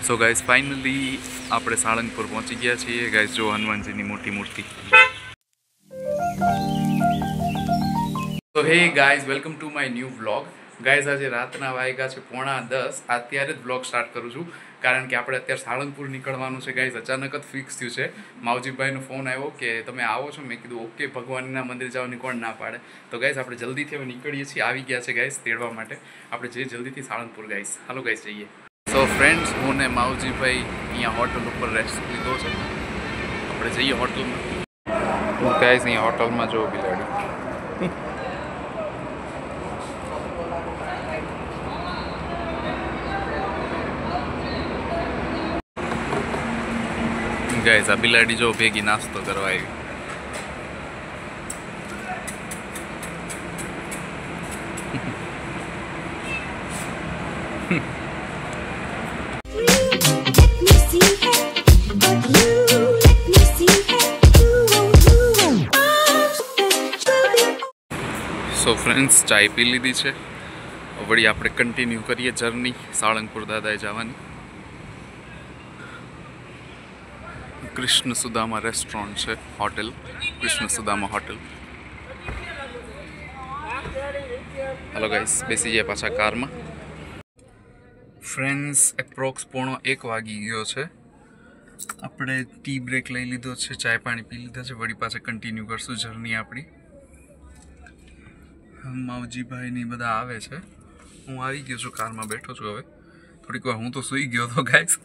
So guys finally આપણે સાળંગપુર પહોંચી ગયા છીએ ગાઈઝ. જો હનુમાનજીની મોટી મૂર્તિ. તો hey guys, welcome to my new vlog. Guys આજે રાતના વાગ્યા છે 9:30. અત્યારે જ વ્લોગ સ્ટાર્ટ કરું છું કારણ કે આપણે અત્યારે સાળંગપુર નીકળવાનું છે ગાઈઝ. અચાનક જ ફિક્સ થયું છે. માવજીભાઈનો ફોન આવ્યો કે તમે આવો છો. મેં કીધું ઓકે, ભગવાનના મંદિર જવાની કોણ ના પાડે. તો ગાઈઝ આપણે જલ્દીથી હવે નીકળીએ છીએ. આવી ગયા છે ગાઈઝ તેડવા માટે. આપણે જઈએ જલ્દીથી સાળંગપુર ગાઈઝ. હાલો ગાઈઝ જઈએ. સો ફ્રેન્ડ્સ, હું ને માવજીભાઈ અહીંયા હોટલ ઉપર રેસ્ટ લીધો છે. આપણે જઈએ હોટલમાં. ગાઈઝ અહીંયા હોટલમાં જો બિલાડી. ગાઈઝ આ બિલાડી જો ભેગી નાસ્તો કરવા આવી. સો ફ્રેન્ડ્સ, ચાય પી લીધી છે. વળી આપણે કન્ટિન્યુ કરીએ જર્ની સાળંગપુર દાદાએ જવાની. કૃષ્ણ સુદામા રેસ્ટોરન્ટ છે, hotel Krishna Sudama hotel. Hello guys, બેસી જાય પાછા કારમાં. ફ્રેન્ડ્સ, એપ્રોક્સ 1:15 વાગી ગયો છે. આપણે ટી બ્રેક લઈ લીધો છે, ચાય પાણી પી લીધા છે. વળી પાછા કન્ટિન્યુ કરશું જર્ની આપણી. માવજીભાઈ ને બધા આવે છે. હું આવી ગયો છું, કારમાં બેઠો છું. હવે થોડીક વાર હું તો સૂઈ ગયો હતો ગાઈસ,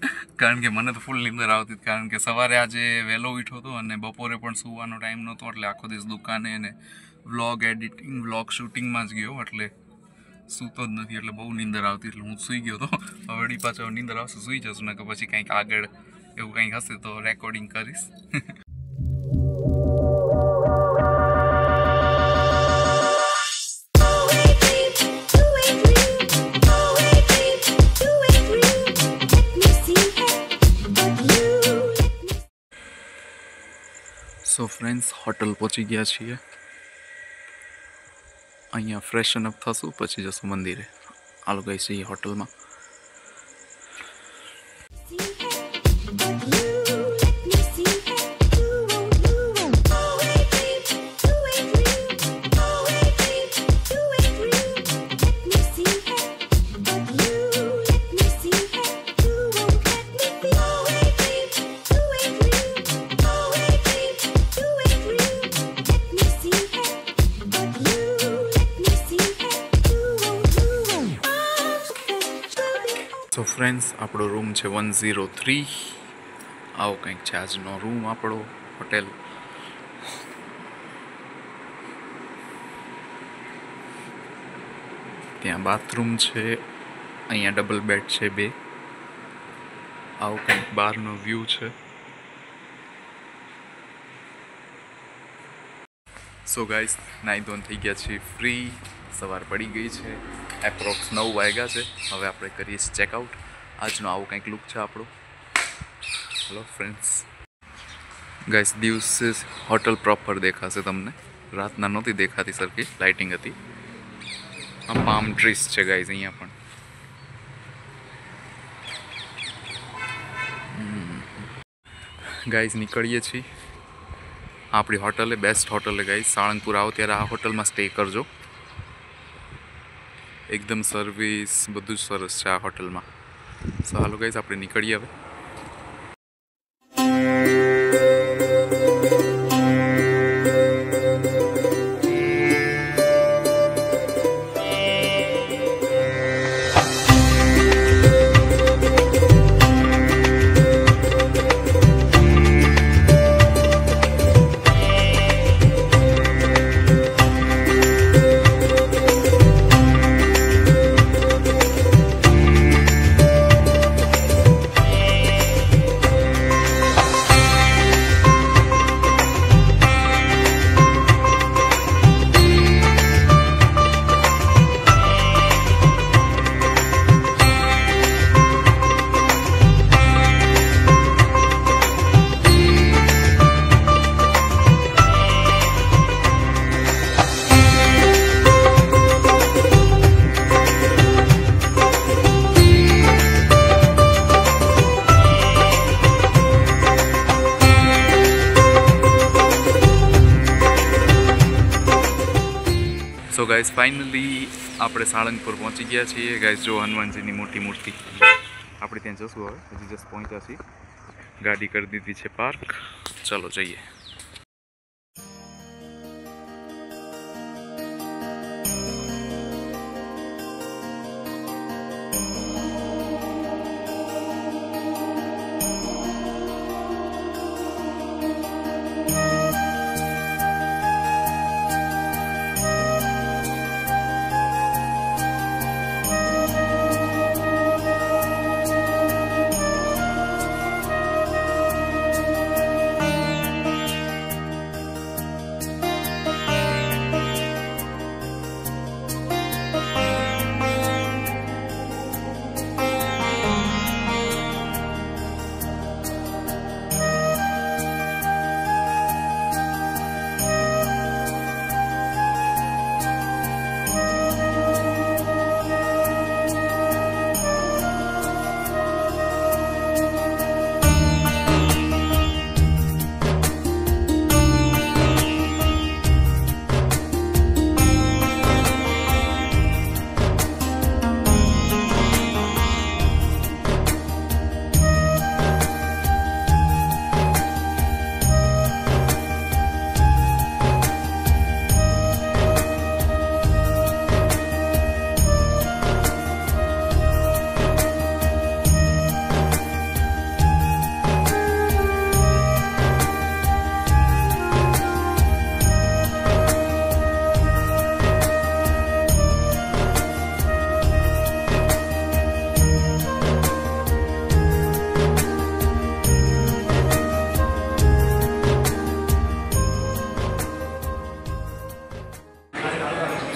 કારણ કે મને તો ફૂલ નીંદર આવતી. કારણ કે સવારે આજે વહેલો ઉઠ્યો હતો અને બપોરે પણ સૂવાનો ટાઈમ નહોતો. એટલે આખો દિવસ દુકાને અને વ્લોગ એડિટિંગ, વ્લોગ શૂટિંગમાં જ ગયો. એટલે સૂતો જ નથી. એટલે બહુ નીંદર આવતી. એટલે હું સૂઈ ગયો હતો. વળી પાછો નીંદર આવશે સૂઈ જશું, ને કે પછી કંઈક આગળ એવું કંઈક હશે તો રેકોર્ડિંગ કરીશ. સો ફ્રેન્ડ્સ, હોટલ પહોંચી ગયા છીએ. અહીંયા ફ્રેશન અપ થશું, પછી જશું મંદિરે. આ લોકો છીએ હોટલમાં. સો ફ્રેન્ડ્સ, આપણો રૂમ છે 103. આવો કંઈક છે આજનો રૂમ આપણો હોટેલ. ત્યાં બાથરૂમ છે. અહીંયા ડબલ બેડ છે 2. આવો કંઈક બહારનો વ્યૂ છે. સો ગાઈસ, નાઈ ધોન થઈ ગયા છે, ફ્રી. સવાર પડી ગઈ છે. એપ્રોક્સ 9 વાગ્યા છે. હવે આપણે કરીએ ચેકઆઉટ. આજનો આવો કંઈક લુક છે આપણો. Hello friends. ગાઈસ, દિવસે હોટલ પ્રોપર દેખાશે તમને. રાતના નહોતી દેખાતી સરખી, લાઇટિંગ હતી. આ પામ ટ્રીસ છે ગાઈસ અહીંયા પણ. ગાઈસ નીકળીએ છીએ આપણી હોટલે. બેસ્ટ હોટલે ગાઈસ. સાળંગપુર આવો ત્યારે આ હોટલમાં સ્ટે કરજો. એકદમ સર્વિસ બધું જ સરસ છે આ હોટલમાં. સો હાલો ગાઈસ, આપણે નીકળીએ હવે. ગાઈસ ફાઇનલી આપણે સાળંગપુર પહોંચી ગયા છીએ ગાઈસ। જો હનુમાનજીની મોટી મૂર્તિ આપણે ત્યાં જશું હવે, હજી જસ્ટ પહોંચ્યા છીએ, ગાડી કરી દીધી છે પાર્ક, ચલો જઈએ।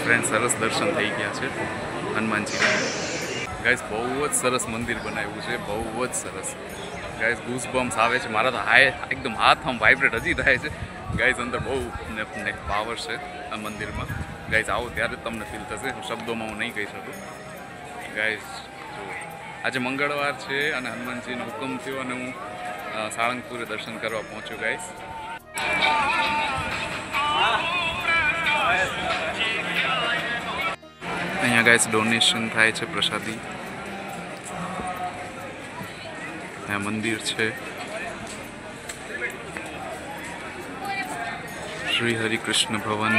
फ्रेंड्स सरस दर्शन थी गया है हनुमानजी गाइस। बहुत सरस मंदिर बनाव्યું છે, બહુ જ સરસ ગાइस। गूस बम्स आवे છે, मारा तो हाय एकदम हाथ हम वाइब्रेट हजी थाय છે गाइस। अंदर बहु पावर है आ मंदिर में गाइस। आओ त्यारे तमने फील थशे, शब्दों में हूँ नहीं कही सकूँ गाइस। जो आज मंगलवार है और हनुमानजी हुकम थयो और हूँ साळंगपुर दर्शन करवा पहुँच्यो गाइस। अँ गाइस डोनेशन थाय छे प्रसादी, अँ मंदिर है श्री हरि कृष्ण भवन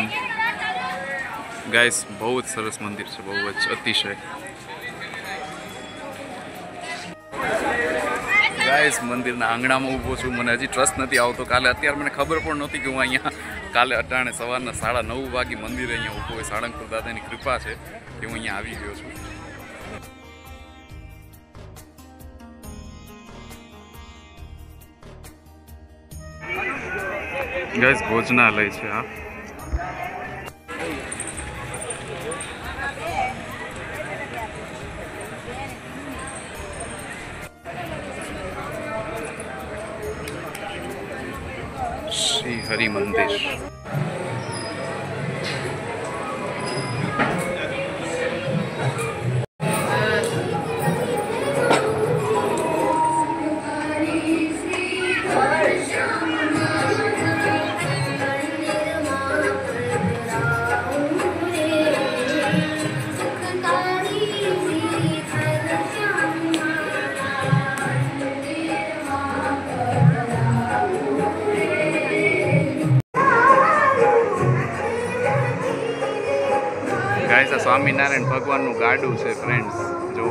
गाइस। बहुत सरस मंदिर है, बहुत अतिशय गाइस। मंदिर आंगणा में ऊभो छूँ, मैंने हजी ट्रस्ट नहीं आवतो। काले अत्यार मैंने खबर पण नहोती कि हूँ अहींया काले अटाणे सवारना 9:30 वागे मंदिर अहींया ऊभो होय। साळंगपुर दादानी कृपा है कि हूँ अहींया आवी गयो छूं। गाइस भोजनालय है आ श्री हरि मंदिर। गाइस आ स्वामीनारायण भगवान नु गाडू है फ्रेंड्स। जो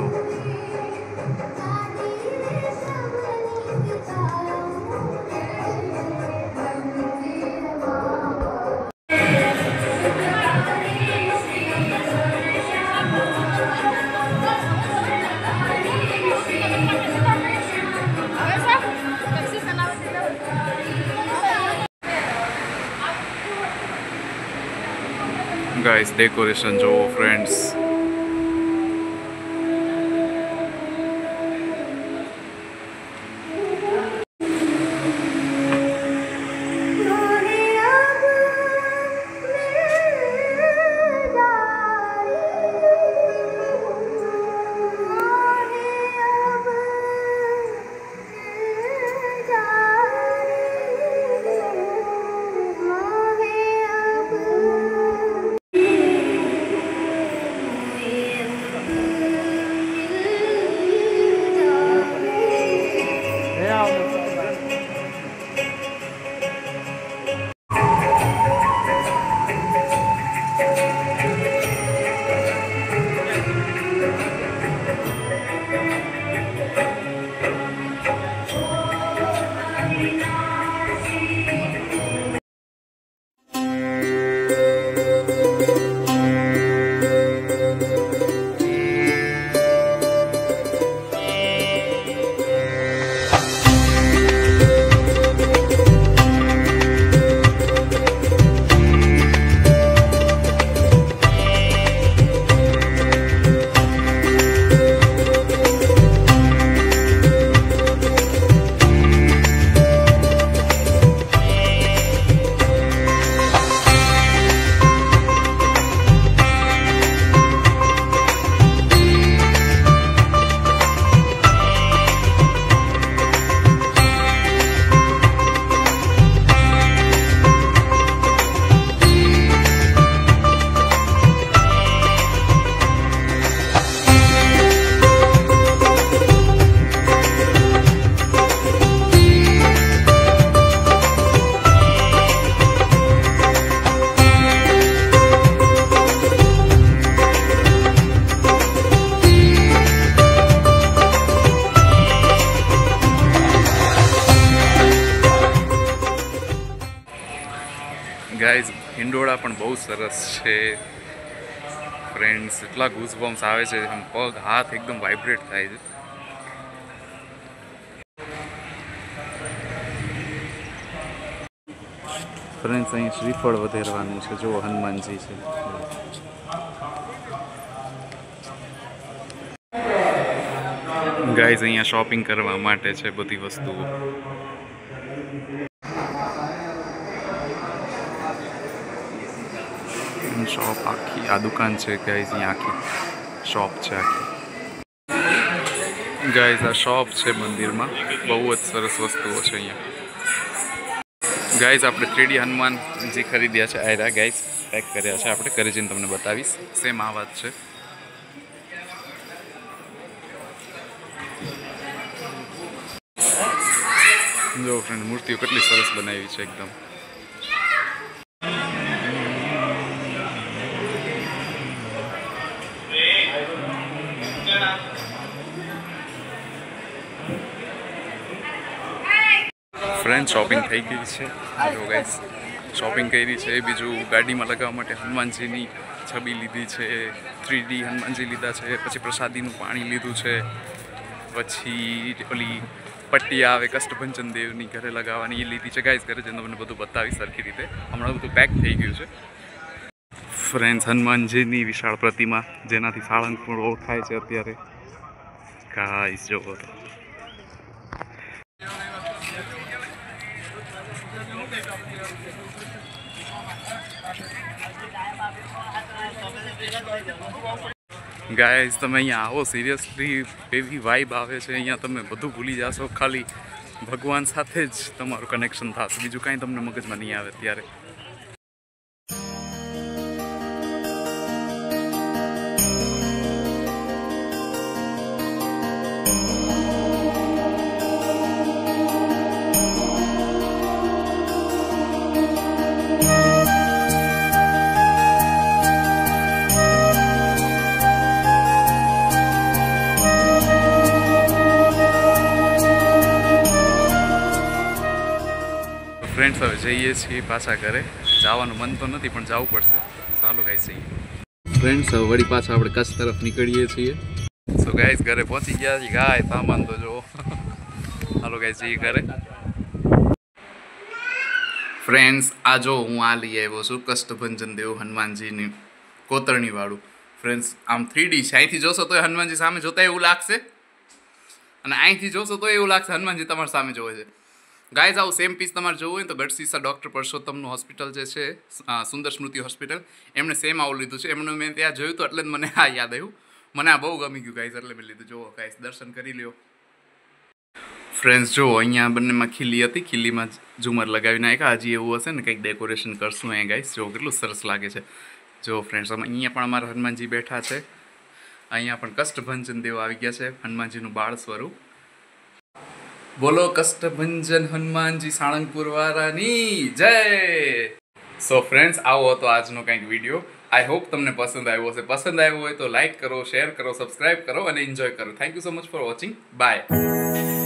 गाइस डेकोरेशन जो फ्रेंड्स। ગાઈઝ હિંડોળા પણ બહુ સરસ છે ફ્રેન્ડ્સ. એટલા ગૂઝબમ્સ આવે છે, આમ પગ હાથ એકદમ વાઇબ્રેટ થાય છે. ફ્રેન્ડ્સ અહીં શ્રીફળ વધેરવાનું છે. જો હનુમાનજી છે. ગાઈઝ અહીંયા શોપિંગ કરવા માટે છે બધી વસ્તુઓ. શોપ આખી આ દુકાન છે ગાઈઝ. અહીંયા આખી શોપ છે આખી. ગાઈઝ આ શોપ છે મંદિરમાં. બહુ જ સરસ વસ્તુઓ છે અહીંયા. ગાઈઝ આપણે 3D હનુમાનજી ખરીદ્યા છે. આયરા ગાઈઝ પેક કર્યા છે. આપણે ઘરે જઈને તમને બતાવીશ. સેમ આ વાત છે. જો ફ્રેન્ડ મૂર્તિઓ કેટલી સરસ બનાવી છે એકદમ. ફ્રેન્ડ શોપિંગ થઈ ગઈ છે. જો ગાઈસ શોપિંગ કરી છે. બીજું ગાડીમાં લગાવવા માટે હનુમાનજીની છબી લીધી છે. 3D હનુમાનજી લીધા છે. પછી પ્રસાદીનું પાણી લીધું છે. પછી ઓલી પટ્ટી આવે કષ્ટભંજન દેવની ઘરે લગાવવાની એ લીધી છે. ગાઈસ ઘરે જઈને તમને બધું બતાવીશ સરખી રીતે. હમણાં બધું પેક થઈ ગયું છે. ફ્રેન્ડ્સ હનુમાનજીની વિશાળ પ્રતિમા જેનાથી સાળંગપુર ઓળખાય છે અત્યારે. ગાઈસ જોવો તો. ગાઈઝ તમે અહીંયા આવો સિરિયસલી એવી વાઇબ આવે છે. અહીંયા તમે બધું ભૂલી જશો. ખાલી ભગવાન સાથે જ તમારું કનેક્શન થશે. બીજું કાંઈ તમને મગજમાં નહીં આવે ત્યારે. ફ્રેન્ડ્સ હવે જઈએ છીએ પાછા ઘરે. જવાનું મન તો નથી પણ જવું પડશે. ચાલો ગાઈસ જઈએ. ફ્રેન્ડ્સ હવે વળી પાછા આપણે કચ્છ તરફ નીકળીએ છીએ. સો ગાઈસ ઘરે પહોંચી ગયા છીએ. ગાય સામાન તો જો. ચાલો ગાઈસ જઈએ ઘરે. ફ્રેન્ડ્સ આ જો હું આ લઈ આવ્યો છું કષ્ટભંજન દેવ હનુમાનજીની કોતરણી વાળું. ફ્રેન્ડ્સ આમ 3D છે. અહીંથી જોશો તો હનુમાનજી સામે જોતા એવું લાગશે અને અહીંથી જોશો તો એવું લાગશે હનુમાનજી તમારી સામે જોવે છે. ગાઈઝ આવું સેમ પીસ તમારે જોવું હોય તો ગઢસીસા ડૉક્ટર પરસોત્તમનું હોસ્પિટલ જે છે સુંદર સ્મૃતિ હોસ્પિટલ એમણે સેમ આવું લીધું છે. એમનું મેં ત્યાં જોયું તો એટલે જ મને આ યાદ આવ્યું. મને આ બહુ ગમી ગયું ગાઈઝ એટલે મેં લીધું. જુઓ ગાઈઝ દર્શન કરી લ્યો. ફ્રેન્ડ્સ જુઓ અહીંયા બંનેમાં ખીલી હતી. ખીલીમાં ઝુમર લગાવી નાખ્યા. હજી એવું હશે ને કંઈક ડેકોરેશન કરશું અહીંયા ગાઈઝ. જુઓ કેટલું સરસ લાગે છે. જુઓ ફ્રેન્ડ્સ અહીંયા પણ અમારા હનુમાનજી બેઠા છે. અહીંયા પણ કષ્ટભંજન દેવ આવી ગયા છે. હનુમાનજીનું બાળ સ્વરૂપ. બોલો કષ્ટભંજન હનુમાનજી સાળંગપુર વાળાની જય. સો ફ્રેન્ડ્સ આવો હતો આજનો કંઈક વિડીયો. આઈ હોપ તમને પસંદ આવ્યો હશે. પસંદ આવ્યો હોય તો લાઈક કરો, શેર કરો, સબસ્ક્રાઈબ કરો અને એન્જોય કરો. Thank you so much for watching. By.